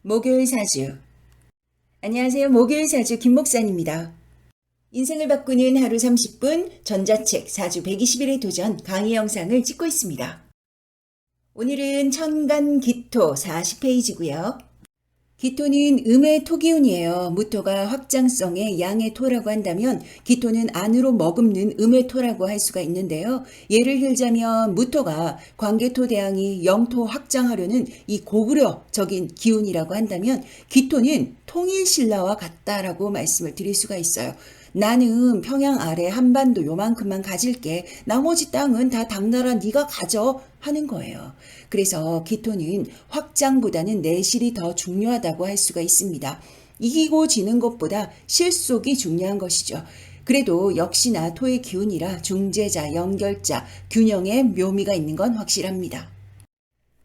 목요일 사주. 안녕하세요. 목요일 사주 김목산입니다. 인생을 바꾸는 하루 30분 전자책 사주 120일의 도전 강의 영상을 찍고 있습니다. 오늘은 천간기토 40페이지고요. 기토는 음의 토기운이에요. 무토가 확장성의 양의 토라고 한다면 기토는 안으로 머금는 음의 토라고 할 수가 있는데요. 예를 들자면 무토가 관계토 대항이 영토 확장하려는 이 고구려적인 기운이라고 한다면 기토는 통일신라와 같다라고 말씀을 드릴 수가 있어요. 나는 평양 아래 한반도 요만큼만 가질게. 나머지 땅은 다 당나라 네가 가져 하는 거예요. 그래서 기토는 확장보다는 내실이 더 중요하다고 할 수가 있습니다. 이기고 지는 것보다 실속이 중요한 것이죠. 그래도 역시나 토의 기운이라 중재자, 연결자, 균형의 묘미가 있는 건 확실합니다.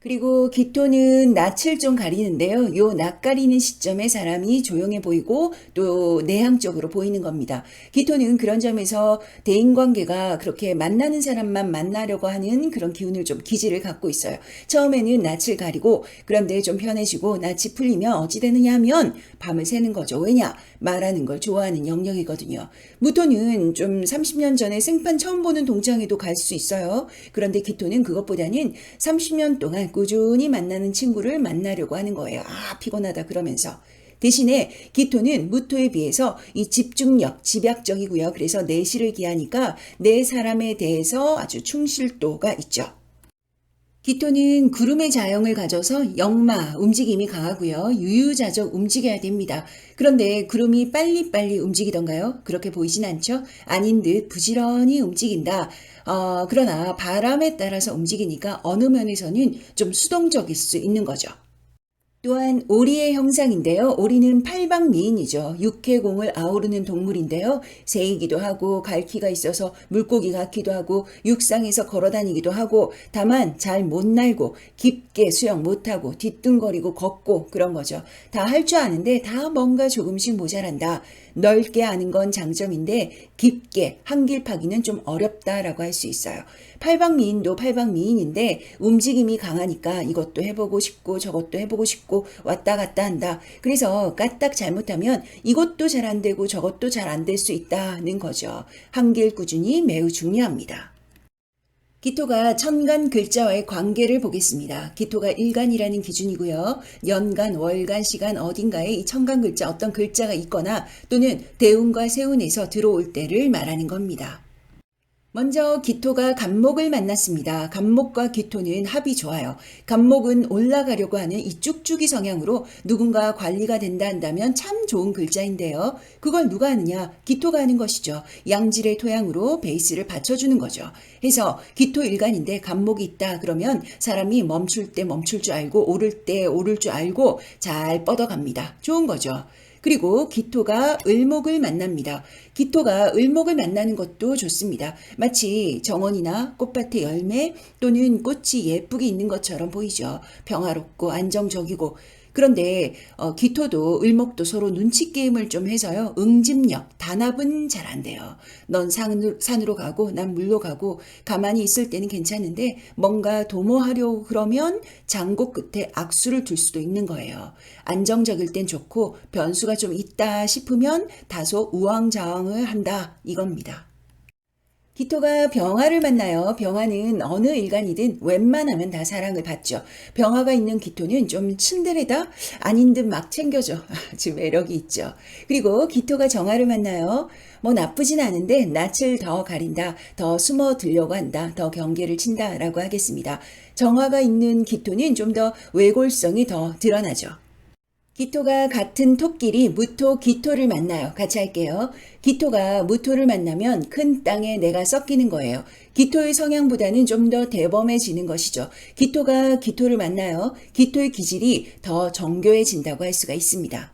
그리고 기토는 낯을 좀 가리는데요. 요 낯 가리는 시점에 사람이 조용해 보이고 또 내향적으로 보이는 겁니다. 기토는 그런 점에서 대인관계가 그렇게 만나는 사람만 만나려고 하는 그런 기운을 좀 기질을 갖고 있어요. 처음에는 낯을 가리고 그런데 좀 편해지고 낯이 풀리면 어찌 되느냐 하면 밤을 새는 거죠. 왜냐? 말하는 걸 좋아하는 영역이거든요. 무토는 좀 30년 전에 생판 처음 보는 동창회도 갈 수 있어요. 그런데 기토는 그것보다는 30년 동안 꾸준히 만나는 친구를 만나려고 하는 거예요. 아, 피곤하다 그러면서. 대신에 기토는 무토에 비해서 이 집중력, 집약적이고요. 그래서 내실을 기하니까 내 사람에 대해서 아주 충실도가 있죠. 기토는 구름의 자형을 가져서 역마, 움직임이 강하고요. 유유자적 움직여야 됩니다. 그런데 구름이 빨리빨리 움직이던가요? 그렇게 보이진 않죠? 아닌 듯 부지런히 움직인다. 그러나 바람에 따라서 움직이니까 어느 면에서는 좀 수동적일 수 있는 거죠. 또한 오리의 형상인데요. 오리는 팔방미인이죠. 육해공을 아우르는 동물인데요. 새이기도 하고 갈퀴가 있어서 물고기 같기도 하고 육상에서 걸어다니기도 하고 다만 잘 못 날고 깊게 수영 못하고 뒤뚱거리고 걷고 그런 거죠. 다 할 줄 아는데 다 뭔가 조금씩 모자란다. 넓게 아는 건 장점인데 깊게 한길 파기는 좀 어렵다라고 할 수 있어요. 팔방미인도 팔방미인인데 움직임이 강하니까 이것도 해보고 싶고 저것도 해보고 싶고 왔다 갔다 한다. 그래서 까딱 잘못하면 이것도 잘 안 되고 저것도 잘 안 될 수 있다는 거죠. 한길 꾸준히 매우 중요합니다. 기토가 천간 글자와의 관계를 보겠습니다. 기토가 일간이라는 기준이고요. 연간, 월간, 시간 어딘가에 이 천간 글자 어떤 글자가 있거나 또는 대운과 세운에서 들어올 때를 말하는 겁니다. 먼저 기토가 간목을 만났습니다. 간목과 기토는 합이 좋아요. 간목은 올라가려고 하는 이 쭉쭉이 성향으로 누군가 관리가 된다 한다면 참 좋은 글자인데요. 그걸 누가 하느냐? 기토가 하는 것이죠. 양질의 토양으로 베이스를 받쳐주는 거죠. 해서 기토 일간인데 간목이 있다 그러면 사람이 멈출 때 멈출 줄 알고 오를 때 오를 줄 알고 잘 뻗어갑니다. 좋은 거죠. 그리고 기토가 을목을 만납니다. 기토가 을목을 만나는 것도 좋습니다. 마치 정원이나 꽃밭의 열매 또는 꽃이 예쁘게 있는 것처럼 보이죠. 평화롭고 안정적이고. 그런데 기토도 을목도 서로 눈치 게임을 좀 해서요. 응집력, 단합은 잘 안 돼요. 넌 산으로 가고 난 물로 가고 가만히 있을 때는 괜찮은데 뭔가 도모하려고 그러면 장고 끝에 악수를 둘 수도 있는 거예요. 안정적일 땐 좋고 변수가 좀 있다 싶으면 다소 우왕좌왕을 한다 이겁니다. 기토가 병화를 만나요. 병화는 어느 일간이든 웬만하면 다 사랑을 받죠. 병화가 있는 기토는 좀 츤데레다? 아닌 듯 막 챙겨줘. 아주 매력이 있죠. 그리고 기토가 정화를 만나요. 뭐 나쁘진 않은데 낯을 더 가린다. 더 숨어 들려고 한다. 더 경계를 친다라고 하겠습니다. 정화가 있는 기토는 좀 더 외골성이 더 드러나죠. 기토가 같은 토끼리 무토 기토를 만나요. 같이 할게요. 기토가 무토를 만나면 큰 땅에 내가 섞이는 거예요. 기토의 성향보다는 좀 더 대범해지는 것이죠. 기토가 기토를 만나요. 기토의 기질이 더 정교해진다고 할 수가 있습니다.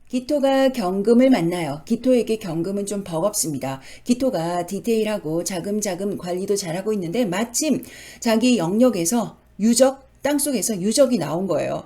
기토가 경금을 만나요. 기토에게 경금은 좀 버겁습니다. 기토가 디테일하고 자금자금 관리도 잘하고 있는데 마침 자기 영역에서 유적, 땅속에서 유적이 나온 거예요.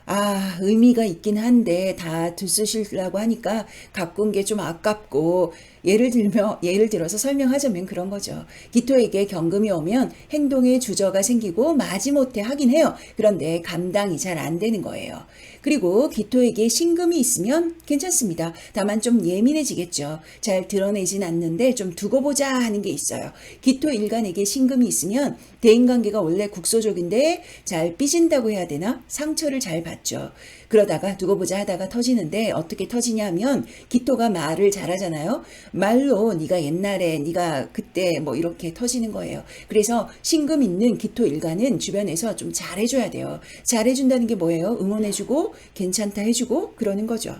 아, 의미가 있긴 한데 다 들쓰시려고 하니까 가꾼 게 좀 아깝고 예를 들어서 설명하자면 그런 거죠. 기토에게 경금이 오면 행동에 주저가 생기고 마지못해 하긴 해요. 그런데 감당이 잘 안 되는 거예요. 그리고 기토에게 신금이 있으면 괜찮습니다. 다만 좀 예민해지겠죠. 잘 드러내진 않는데 좀 두고 보자 하는 게 있어요. 기토 일간에게 신금이 있으면 대인관계가 원래 국소적인데 잘 삐진다고 해야 되나? 상처를 잘 받죠. 그러다가 두고 보자 하다가 터지는데 어떻게 터지냐 하면 기토가 말을 잘하잖아요. 말로 네가 옛날에 네가 그때 뭐 이렇게 터지는 거예요. 그래서 신금 있는 기토 일간은 주변에서 좀 잘해줘야 돼요. 잘해준다는 게 뭐예요? 응원해주고 괜찮다 해주고 그러는 거죠.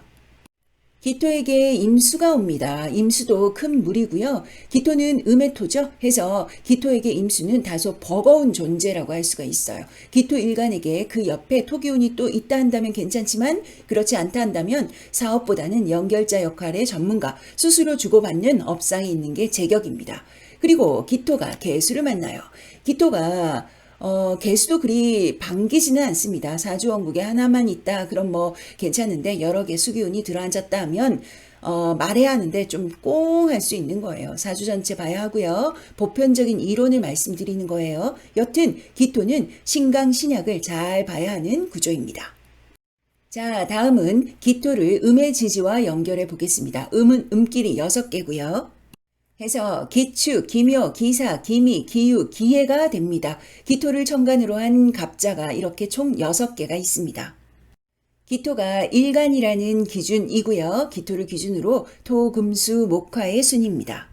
기토에게 임수가 옵니다. 임수도 큰 물이고요. 기토는 음의 토죠. 해서 기토에게 임수는 다소 버거운 존재라고 할 수가 있어요. 기토 일간에게 그 옆에 토기운이 또 있다 한다면 괜찮지만 그렇지 않다 한다면 사업보다는 연결자 역할의 전문가, 스스로 주고받는 업상이 있는 게 제격입니다. 그리고 기토가 개수를 만나요. 기토가 개수도 그리 반기지는 않습니다. 사주원국에 하나만 있다. 그럼 뭐 괜찮은데 여러 개 수기운이 들어앉았다 하면 말해야 하는데 좀 꽁 할 수 있는 거예요. 사주 전체 봐야 하고요. 보편적인 이론을 말씀드리는 거예요. 여튼 기토는 신강 신약을 잘 봐야 하는 구조입니다. 자, 다음은 기토를 음의 지지와 연결해 보겠습니다. 음은 음길이 6개고요. 해서 기축, 기묘, 기사, 기미, 기유, 기해가 됩니다. 기토를 천간으로 한 갑자가 이렇게 총 6개가 있습니다. 기토가 일간이라는 기준이고요. 기토를 기준으로 토, 금, 수, 목화의 순입니다.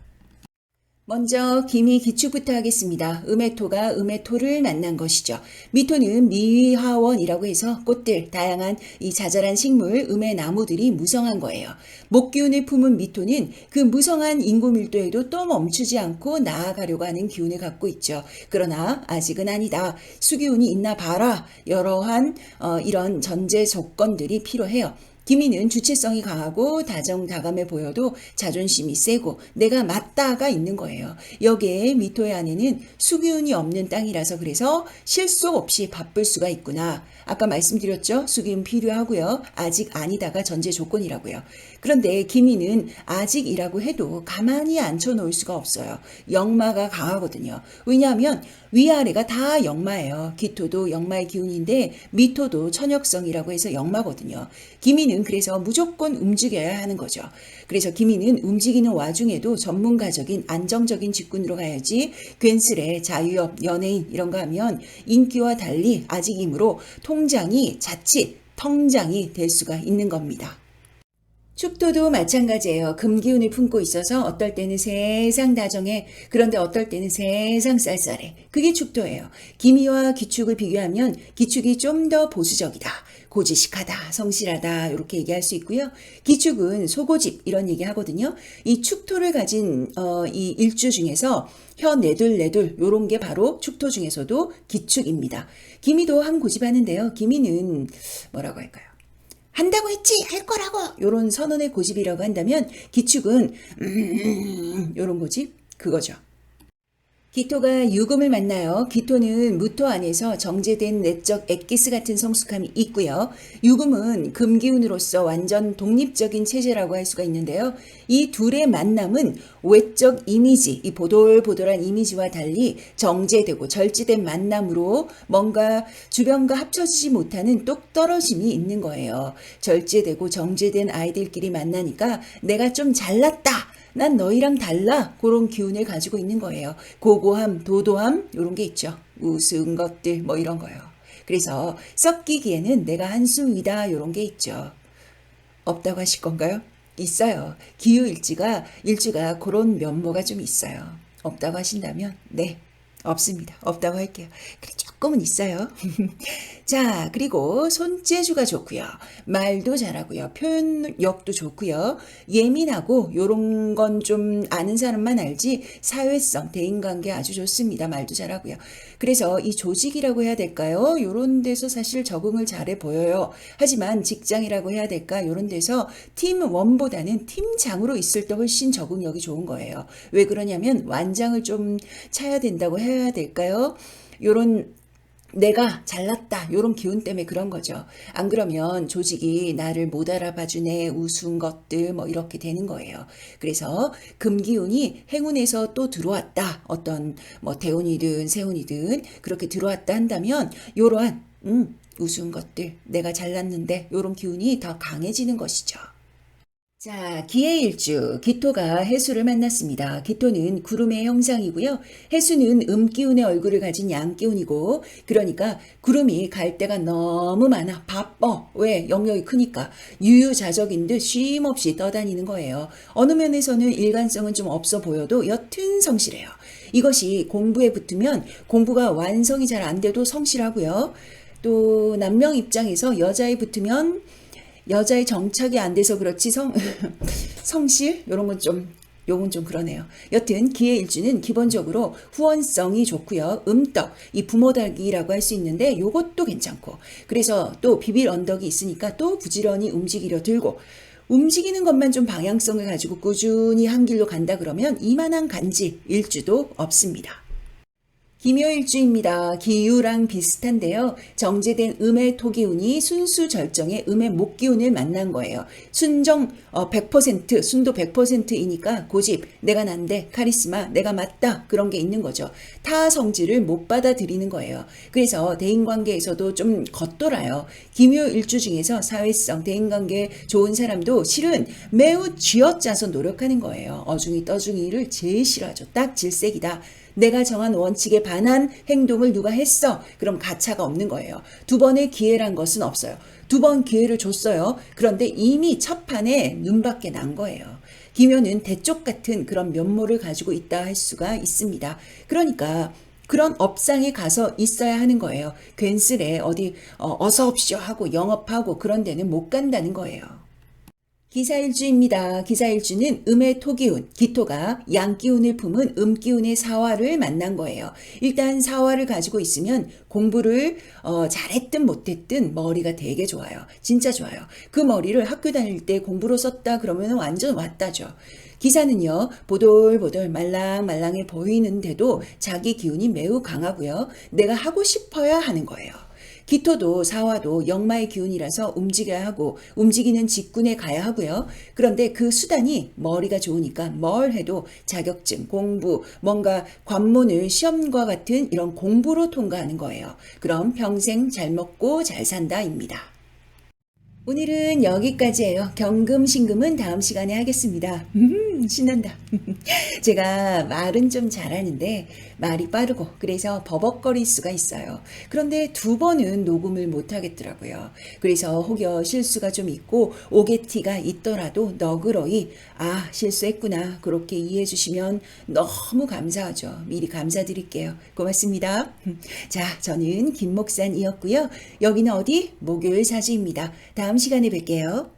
먼저 기미 기축부터 하겠습니다. 음의 토가 음의 토를 만난 것이죠. 미토는 미화원이라고 해서 꽃들, 다양한 이 자잘한 식물, 음의 나무들이 무성한 거예요. 목기운을 품은 미토는 그 무성한 인구 밀도에도 또 멈추지 않고 나아가려고 하는 기운을 갖고 있죠. 그러나 아직은 아니다. 수기운이 있나 봐라. 여러한 이런 전제 조건들이 필요해요. 기미는 주체성이 강하고 다정다감해 보여도 자존심이 세고 내가 맞다가 있는 거예요. 여기에 미토의 안에는 수기운이 없는 땅이라서 그래서 실속 없이 바쁠 수가 있구나. 아까 말씀드렸죠? 수기운 필요하고요. 아직 아니다가 전제 조건이라고요. 그런데 기미는 아직이라고 해도 가만히 앉혀놓을 수가 없어요. 역마가 강하거든요. 왜냐하면 위아래가 다 역마예요. 기토도 역마의 기운인데 미토도 천역성이라고 해서 역마거든요. 기미는 그래서 무조건 움직여야 하는 거죠. 그래서 기미는 움직이는 와중에도 전문가적인 안정적인 직군으로 가야지 괜스레 자유업, 연예인 이런 거 하면 인기와 달리 아직이므로 통장이 자칫 텅장이 될 수가 있는 겁니다. 축토도 마찬가지예요. 금기운을 품고 있어서 어떨 때는 세상 다정해. 그런데 어떨 때는 세상 쌀쌀해. 그게 축토예요. 기미와 기축을 비교하면 기축이 좀 더 보수적이다. 고지식하다, 성실하다 이렇게 얘기할 수 있고요. 기축은 소고집 이런 얘기 하거든요. 이 축토를 가진 이 일주 중에서 혀 내둘 요런 게 바로 축토 중에서도 기축입니다. 기미도 한 고집하는데요. 기미는 뭐라고 할까요? 한다고 했지 할 거라고 요런 선언의 고집이라고 한다면 기축은 요런 고집 그거죠. 기토가 유금을 만나요. 기토는 무토 안에서 정제된 내적 엑기스 같은 성숙함이 있고요. 유금은 금기운으로서 완전 독립적인 체제라고 할 수가 있는데요. 이 둘의 만남은 외적 이미지, 이 보돌보돌한 이미지와 달리 정제되고 절제된 만남으로 뭔가 주변과 합쳐지지 못하는 똑 떨어짐이 있는 거예요. 절제되고 정제된 아이들끼리 만나니까 내가 좀 잘났다. 난 너희랑 달라. 그런 기운을 가지고 있는 거예요. 고고함, 도도함 이런 게 있죠. 우스운 것들 뭐 이런 거요. 그래서 섞이기에는 내가 한수위다 이런 게 있죠. 없다고 하실 건가요? 있어요. 기후일주가 그런 면모가 좀 있어요. 없다고 하신다면 네. 없습니다. 없다고 할게요. 그래 조금은 있어요. 자, 그리고 손재주가 좋고요. 말도 잘하고요. 표현력도 좋고요. 예민하고 요런 건 좀 아는 사람만 알지 사회성, 대인관계 아주 좋습니다. 말도 잘하고요. 그래서 이 조직이라고 해야 될까요? 요런 데서 사실 적응을 잘해 보여요. 하지만 직장이라고 해야 될까? 요런 데서 팀원보다는 팀장으로 있을 때 훨씬 적응력이 좋은 거예요. 왜 그러냐면 완장을 좀 차야 된다고 해야 될까요? 요런 내가 잘났다 요런 기운 때문에 그런 거죠. 안 그러면 조직이 나를 못 알아봐주네 우스운 것들 뭐 이렇게 되는 거예요. 그래서 금기운이 행운에서 또 들어왔다. 어떤 뭐 대운이든 세운이든 그렇게 들어왔다 한다면 요러한 우스운 것들 내가 잘났는데 요런 기운이 더 강해지는 것이죠. 자, 기해일주, 기토가 해수를 만났습니다. 기토는 구름의 형상이고요. 해수는 음기운의 얼굴을 가진 양기운이고, 그러니까 구름이 갈 데가 너무 많아. 바빠. 왜? 영역이 크니까. 유유자적인 듯 쉼 없이 떠다니는 거예요. 어느 면에서는 일관성은 좀 없어 보여도 여튼 성실해요. 이것이 공부에 붙으면 공부가 완성이 잘 안 돼도 성실하고요. 또 남명 입장에서 여자에 붙으면 여자의 정착이 안 돼서 그렇지 성실 요런 건 좀 요건 좀 그러네요. 여튼 기해일주는 기본적으로 후원성이 좋고요. 음덕, 이 부모닭이라고 할 수 있는데 요것도 괜찮고 그래서 또 비빌 언덕이 있으니까 또 부지런히 움직이려 들고 움직이는 것만 좀 방향성을 가지고 꾸준히 한 길로 간다 그러면 이만한 간지 일주도 없습니다. 김요일주입니다. 기유랑 비슷한데요. 정제된 음의 토기운이 순수 절정의 음의 목기운을 만난 거예요. 순정 100%, 순도 100%이니까 고집, 내가 난데, 카리스마, 내가 맞다 그런 게 있는 거죠. 타 성질을 못 받아들이는 거예요. 그래서 대인관계에서도 좀 겉돌아요. 김요일주 중에서 사회성, 대인관계 좋은 사람도 실은 매우 쥐어짜서 노력하는 거예요. 어중이 떠중이를 제일 싫어하죠. 딱 질색이다. 내가 정한 원칙에 반한 행동을 누가 했어. 그럼 가차가 없는 거예요. 두 번의 기회란 것은 없어요. 두 번 기회를 줬어요. 그런데 이미 첫 판에 눈밖에 난 거예요. 기묘는 대쪽 같은 그런 면모를 가지고 있다 할 수가 있습니다. 그러니까 그런 업상에 가서 있어야 하는 거예요. 괜스레 어디 어서 옵쇼 하고 영업하고 그런 데는 못 간다는 거예요. 기사일주입니다. 기사일주는 음의 토기운, 기토가 양기운을 품은 음기운의 사화를 만난 거예요. 일단 사화를 가지고 있으면 공부를 잘했든 못했든 머리가 되게 좋아요. 진짜 좋아요. 그 머리를 학교 다닐 때 공부로 썼다 그러면 완전 왔다죠. 기사는요, 보돌보돌 말랑말랑해 보이는데도 자기 기운이 매우 강하고요. 내가 하고 싶어야 하는 거예요. 기토도 사화도 역마의 기운이라서 움직여야 하고 움직이는 직군에 가야 하고요. 그런데 그 수단이 머리가 좋으니까 뭘 해도 자격증, 공부, 뭔가 관문을 시험과 같은 이런 공부로 통과하는 거예요. 그럼 평생 잘 먹고 잘 산다입니다. 오늘은 여기까지예요. 경금, 신금은 다음 시간에 하겠습니다. 신난다. 제가 말은 좀 잘하는데 말이 빠르고 그래서 버벅거릴 수가 있어요. 그런데 두 번은 녹음을 못 하겠더라고요. 그래서 혹여 실수가 좀 있고 오게티가 있더라도 너그러이 실수했구나 그렇게 이해해 주시면 너무 감사하죠. 미리 감사드릴게요. 고맙습니다. 자, 저는 김목산이었고요. 여기는 어디? 목요일 사주입니다. 다음 시간에 뵐게요.